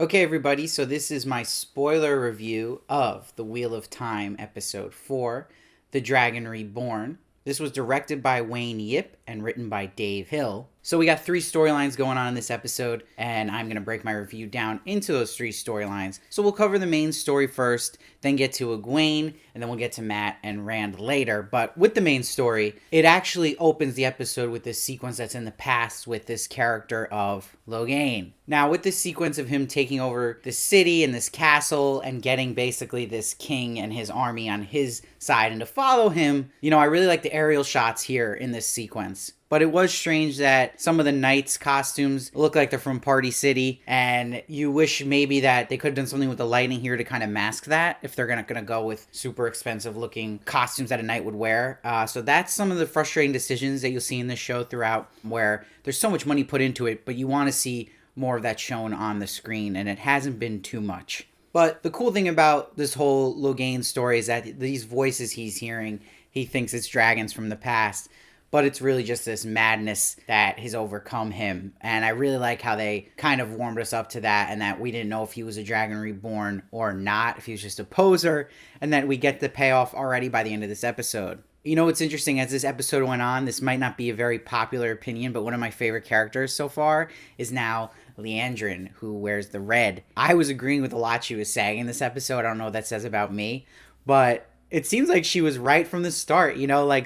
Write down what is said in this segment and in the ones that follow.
Okay, everybody, so this is my spoiler review of The Wheel of Time, Episode 4, The Dragon Reborn. This was directed by Wayne Yip and written by Dave Hill. So we got 3 storylines going on in this episode, and I'm going to break my review down into those 3 storylines. So we'll cover the main story first, then get to Egwene, and then we'll get to Matt and Rand later. But with the main story, it actually opens the episode with this sequence that's in the past with this character of Logain. Now, with this sequence of him taking over the city and this castle and getting basically this king and his army on his side and to follow him, I really like the aerial shots here in this sequence. But it was strange that some of the knights' costumes look like they're from Party City, and you wish maybe that they could have done something with the lighting here to kind of mask that if they're gonna go with super expensive looking costumes that a knight would wear. So that's some of the frustrating decisions that you'll see in this show throughout, where there's so much money put into it, but you want to see more of that shown on the screen, and it hasn't been too much. But the cool thing about this whole Logain story is that these voices he's hearing, he thinks it's dragons from the past, but it's really just this madness that has overcome him. And I really like how they kind of warmed us up to that, and that we didn't know if he was a dragon reborn or not, if he was just a poser, and that we get the payoff already by the end of this episode. What's interesting, as this episode went on, this might not be a very popular opinion, but one of my favorite characters so far is now Liandrin, who wears the red. I was agreeing with a lot she was saying in this episode. I don't know what that says about me, but it seems like she was right from the start,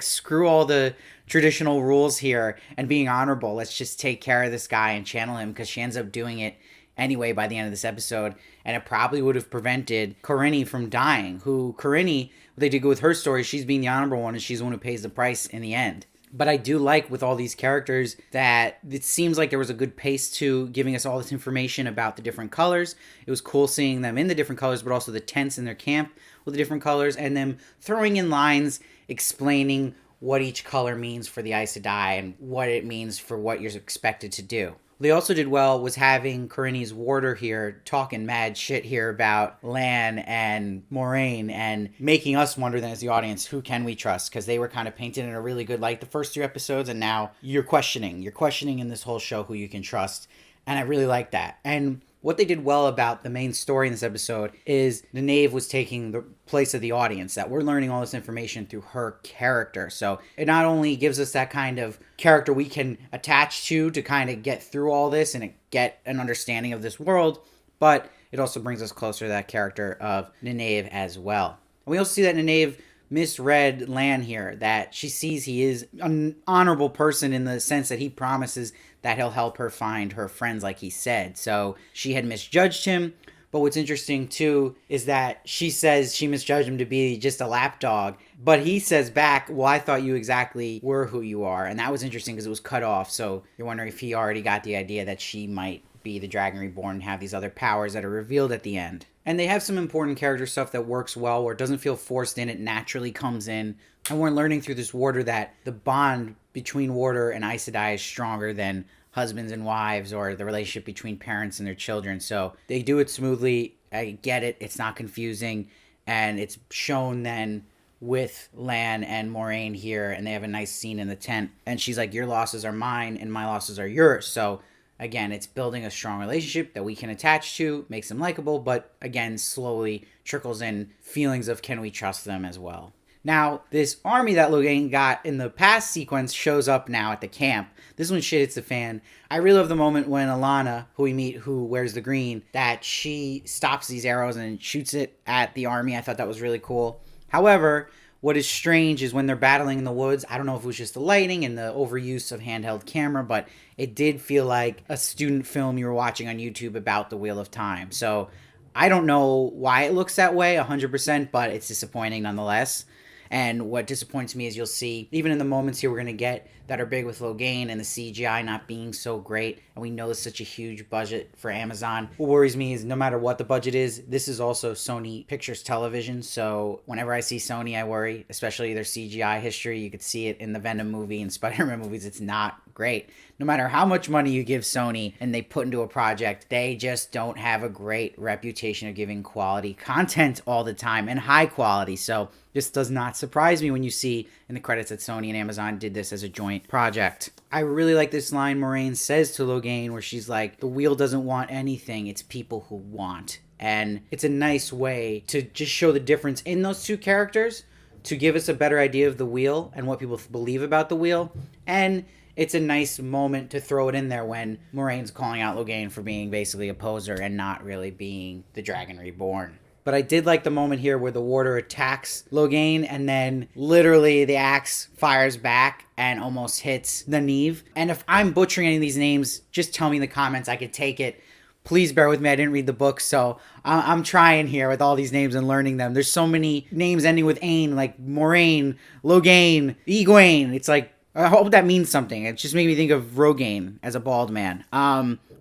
screw all the traditional rules here and being honorable. Let's just take care of this guy and channel him, because she ends up doing it anyway by the end of this episode, and it probably would have prevented Corinne from dying, who Corinne, what they did go with her story, she's being the honorable one, and she's the one who pays the price in the end. But I do like with all these characters that it seems like there was a good pace to giving us all this information about the different colors. It was cool seeing them in the different colors, but also the tents in their camp with the different colors, and them throwing in lines explaining what each color means for the Aes Sedai and what it means for what you're expected to do. They also did well was having Corinne's warder here talking mad shit here about Lan and Moiraine, and making us wonder then as the audience, who can we trust? Because they were kind of painted in a really good light the first 3 episodes, and now you're questioning in this whole show who you can trust. And I really like that. And what they did well about the main story in this episode is the knave was taking the place of the audience, that we're learning all this information through her character. So it not only gives us that kind of character we can attach to kind of get through all this and get an understanding of this world, but it also brings us closer to that character of Nynaeve as well. And we also see that Nynaeve misread Lan here, that she sees he is an honorable person in the sense that he promises that he'll help her find her friends like he said. So she had misjudged him. But what's interesting too is that she says she misjudged him to be just a lapdog, but he says back, well, I thought you exactly were who you are. And that was interesting because it was cut off. So you're wondering if he already got the idea that she might be the Dragon Reborn and have these other powers that are revealed at the end. And they have some important character stuff that works well, where it doesn't feel forced in, it naturally comes in. And we're learning through this warder that the bond between warder and Aes Sedai is stronger than husbands and wives, or the relationship between parents and their children. So they do it smoothly. I get it. It's not confusing. And it's shown then with Lan and Moiraine here, and they have a nice scene in the tent. And she's like, your losses are mine and my losses are yours. So again, it's building a strong relationship that we can attach to, makes them likable, but again, slowly trickles in feelings of can we trust them as well. Now, this army that Logain got in the past sequence shows up now at the camp. This one shit hits the fan. I really love the moment when Alana, who we meet, who wears the green, that she stops these arrows and shoots it at the army. I thought that was really cool. However, what is strange is when they're battling in the woods, I don't know if it was just the lighting and the overuse of handheld camera, but it did feel like a student film you were watching on YouTube about the Wheel of Time. So I don't know why it looks that way 100%, but it's disappointing nonetheless. And what disappoints me is you'll see, even in the moments here we're going to get that are big with Logain and the CGI not being so great, and we know it's such a huge budget for Amazon. What worries me is no matter what the budget is, this is also Sony Pictures Television, so whenever I see Sony, I worry, especially their CGI history. You could see it in the Venom movie and Spider-Man movies. It's not great. No matter how much money you give Sony and they put into a project, they just don't have a great reputation of giving quality content all the time and high quality. So This does not surprise me when you see in the credits that Sony and Amazon did this as a joint project. I really like this line Moiraine says to Logain where she's like, the wheel doesn't want anything, it's people who want. And it's a nice way to just show the difference in those two characters, to give us a better idea of the wheel and what people believe about the wheel. And it's a nice moment to throw it in there when Moraine's calling out Logain for being basically a poser and not really being the Dragon Reborn. But I did like the moment here where the warder attacks Logain and then literally the axe fires back and almost hits Nynaeve. And if I'm butchering any of these names, just tell me in the comments. I could take it. Please bear with me. I didn't read the book, so I'm trying here with all these names and learning them. There's so many names ending with Ain, like Moiraine, Logain, Egwene. It's like, I hope that means something. It just made me think of Rogain as a bald man.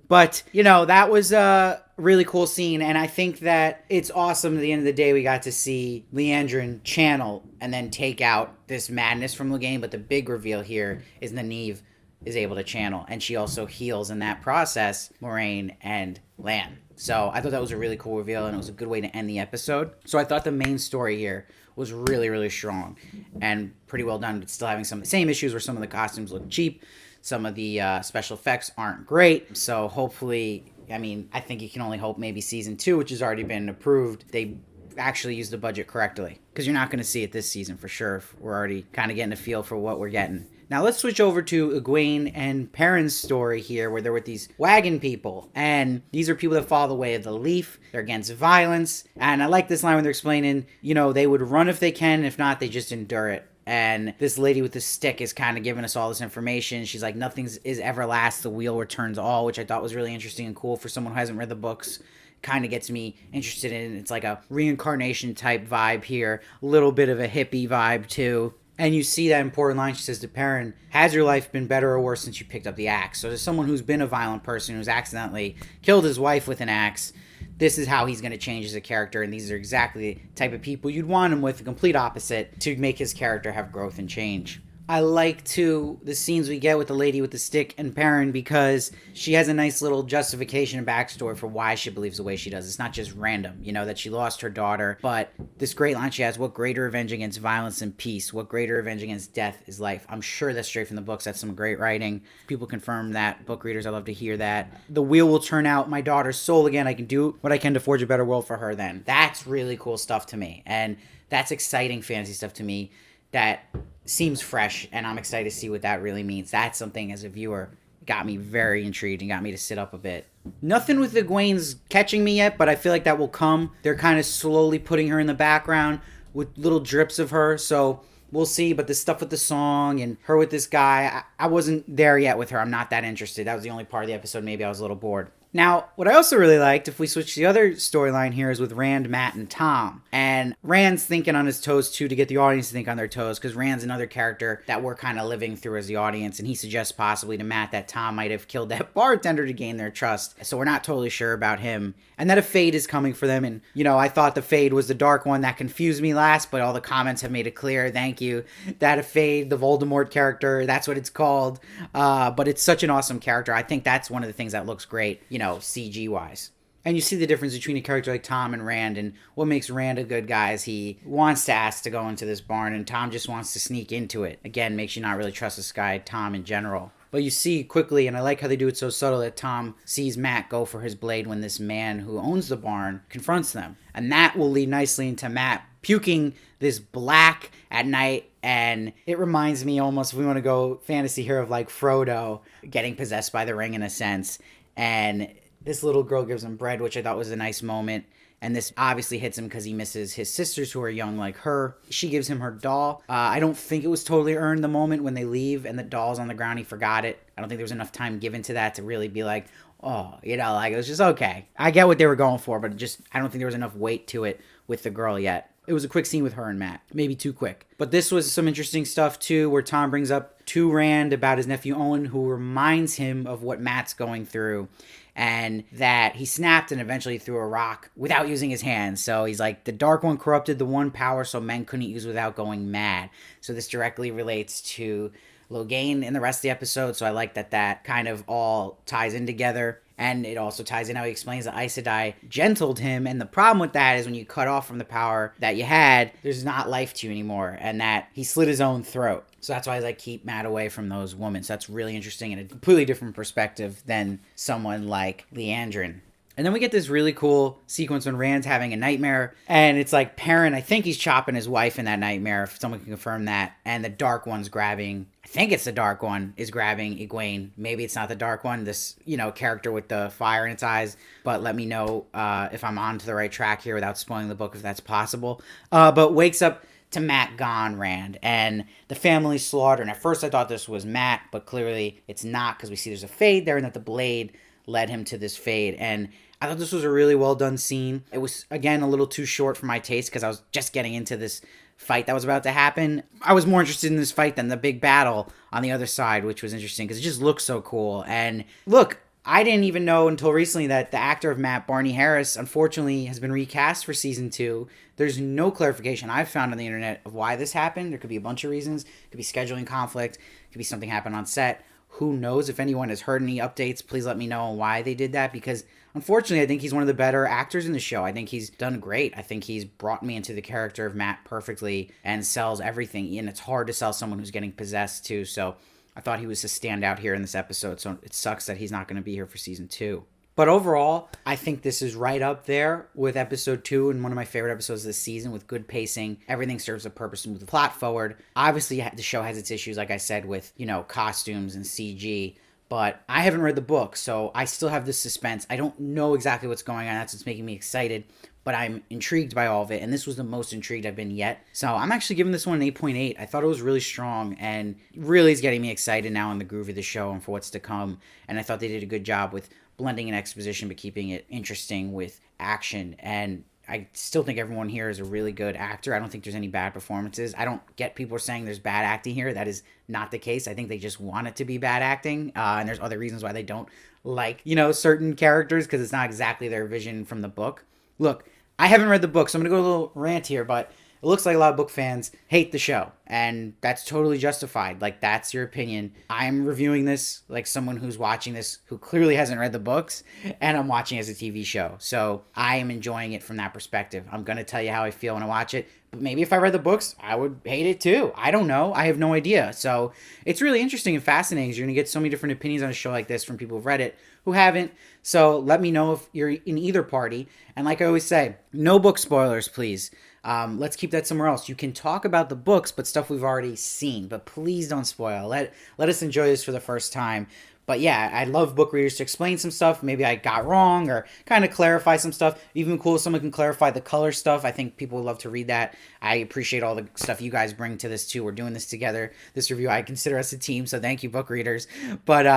But, that was a really cool scene, and I think that it's awesome at the end of the day we got to see Liandrin channel and then take out this madness from Logain, but the big reveal here is Nynaeve is able to channel, and she also heals in that process Moiraine and Lan. So I thought that was a really cool reveal, and it was a good way to end the episode. So I thought the main story here was really, really strong and pretty well done, but still having some of the same issues where some of the costumes look cheap. Some of the special effects aren't great. So hopefully, I think you can only hope maybe season 2, which has already been approved, they actually use the budget correctly. Because you're not going to see it this season for sure. If we're already kind of getting a feel for what we're getting. Now let's switch over to Egwene and Perrin's story here, where they're with these wagon people. And these are people that follow the way of the leaf. They're against violence. And I like this line when they're explaining, they would run if they can. If not, they just endure it. And this lady with the stick is kind of giving us all this information. She's like, nothing is everlast. The wheel returns all, which I thought was really interesting and cool for someone who hasn't read the books. Kind of gets me interested in. It's like a reincarnation type vibe here. A little bit of a hippie vibe too. And you see that important line she says to Perrin, has your life been better or worse since you picked up the axe? So there's someone who's been a violent person who's accidentally killed his wife with an axe. This is how he's going to change as a character, and these are exactly the type of people you'd want him with, the complete opposite, to make his character have growth and change. I like, too, the scenes we get with the lady with the stick and Perrin because she has a nice little justification and backstory for why she believes the way she does. It's not just random, that she lost her daughter, but this great line she has, what greater revenge against violence and peace? What greater revenge against death is life? I'm sure that's straight from the books. That's some great writing. People confirm that. Book readers, I love to hear that. The wheel will turn out my daughter's soul again. I can do what I can to forge a better world for her then. That's really cool stuff to me, and that's exciting fantasy stuff to me that seems fresh, and I'm excited to see what that really means. That's something as a viewer got me very intrigued and got me to sit up a bit. Nothing with Egwene's catching me yet, but I feel like that will come. They're kind of slowly putting her in the background with little drips of her, so we'll see. But the stuff with the song and her with this guy, I wasn't there yet with her. I'm not that interested. That was the only part of the episode maybe I was a little bored. Now, what I also really liked, if we switch to the other storyline here, is with Rand, Matt, and Tom. And Rand's thinking on his toes, too, to get the audience to think on their toes, because Rand's another character that we're kind of living through as the audience, and he suggests possibly to Matt that Tom might have killed that bartender to gain their trust. So we're not totally sure about him. And that a fade is coming for them, and, I thought the fade was the dark one. That confused me last, but all the comments have made it clear, thank you, that a fade, the Voldemort character, that's what it's called. But it's such an awesome character. I think that's one of the things that looks great, CG wise. And you see the difference between a character like Tom and Rand, and what makes Rand a good guy is he wants to ask to go into this barn, and Tom just wants to sneak into it. Again, makes you not really trust this guy, Tom, in general. But you see quickly, and I like how they do it so subtle, that Tom sees Matt go for his blade when this man who owns the barn confronts them. And that will lead nicely into Matt puking this black at night, and it reminds me almost, if we want to go fantasy here, of like Frodo getting possessed by the ring in a sense. And this little girl gives him bread, which I thought was a nice moment. And this obviously hits him because he misses his sisters who are young like her. She gives him her doll. I don't think it was totally earned the moment when they leave and the doll's on the ground. He forgot it. I don't think there was enough time given to that to really be like, oh, it was just okay. I get what they were going for, but I don't think there was enough weight to it with the girl yet. It was a quick scene with her and Matt. Maybe too quick. But this was some interesting stuff too, where Tom brings up to Rand about his nephew Owen, who reminds him of what Matt's going through. And that he snapped and eventually threw a rock without using his hands. So he's like, the Dark One corrupted the one power so men couldn't use without going mad. So this directly relates to Logain in the rest of the episode. So I like that kind of all ties in together. And it also ties in how he explains that Aes Sedai gentled him. And the problem with that is when you cut off from the power that you had, there's not life to you anymore. And that he slit his own throat. So that's why he's like, keep Matt away from those women. So that's really interesting and a completely different perspective than someone like Leandrin. And then we get this really cool sequence when Rand's having a nightmare. And it's like Perrin, I think he's chopping his wife in that nightmare, if someone can confirm that. And the Dark One's grabbing, I think it's the Dark One, is grabbing Egwene. Maybe it's not the Dark One, this, character with the fire in its eyes. But let me know if I'm on to the right track here without spoiling the book, if that's possible. But wakes up to Matt gone, Rand, and the family's slaughtered. And at first I thought this was Matt, but clearly it's not, because we see there's a fade there and that the blade led him to this fade. And I thought this was a really well done scene. It was, again, a little too short for my taste because I was just getting into this fight that was about to happen. I was more interested in this fight than the big battle on the other side, which was interesting because it just looked so cool. And look, I didn't even know until recently that the actor of Matt, Barney Harris, unfortunately has been recast for season 2. There's no clarification I've found on the internet of why this happened. There could be a bunch of reasons. It could be scheduling conflict. It could be something happened on set. Who knows? If anyone has heard any updates, please let me know on why they did that, because unfortunately I think he's one of the better actors in the show. I think he's done great. I think he's brought me into the character of Matt perfectly and sells everything. And it's hard to sell someone who's getting possessed too. So I thought he was a standout here in this episode. So it sucks that he's not going to be here for season 2. But overall, I think this is right up there with episode 2 and one of my favorite episodes of this season, with good pacing. Everything serves a purpose to move the plot forward. Obviously, the show has its issues, like I said, with, costumes and CG. But I haven't read the book, so I still have this suspense. I don't know exactly what's going on. That's what's making me excited. But I'm intrigued by all of it, and this was the most intrigued I've been yet. So I'm actually giving this one an 8.8. I thought it was really strong, and really is getting me excited now in the groove of the show and for what's to come. And I thought they did a good job with blending in exposition but keeping it interesting with action. And I still think everyone here is a really good actor. I don't think there's any bad performances. I don't get people saying there's bad acting here. That is not the case. I think they just want it to be bad acting, and there's other reasons why they don't like, certain characters, because it's not exactly their vision from the book. Look, I haven't read the book, so I'm going to go a little rant here, but it looks like a lot of book fans hate the show, and that's totally justified. Like, that's your opinion. I'm reviewing this like someone who's watching this who clearly hasn't read the books, and I'm watching it as a TV show. So I am enjoying it from that perspective. I'm going to tell you how I feel when I watch it, but maybe if I read the books, I would hate it too. I don't know. I have no idea. So it's really interesting and fascinating, because you're going to get so many different opinions on a show like this from people who've read it, who haven't. So let me know if you're in either party. And like I always say, no book spoilers, please. Let's keep that somewhere else. You can talk about the books, but stuff we've already seen. But please don't spoil. Let us enjoy this for the first time. But yeah, I love book readers to explain some stuff maybe I got wrong, or kind of clarify some stuff. Even cool if someone can clarify the color stuff. I think people would love to read that. I appreciate all the stuff you guys bring to this too. We're doing this together. This review, I consider us a team, so thank you, book readers. But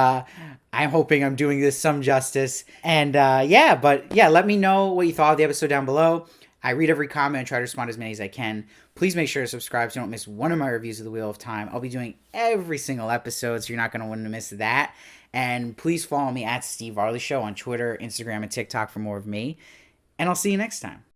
I'm hoping I'm doing this some justice. And let me know what you thought of the episode down below. I read every comment and try to respond as many as I can. Please make sure to subscribe so you don't miss one of my reviews of The Wheel of Time. I'll be doing every single episode, so you're not going to want to miss that. And please follow me at Steve Varley Show on Twitter, Instagram, and TikTok for more of me. And I'll see you next time.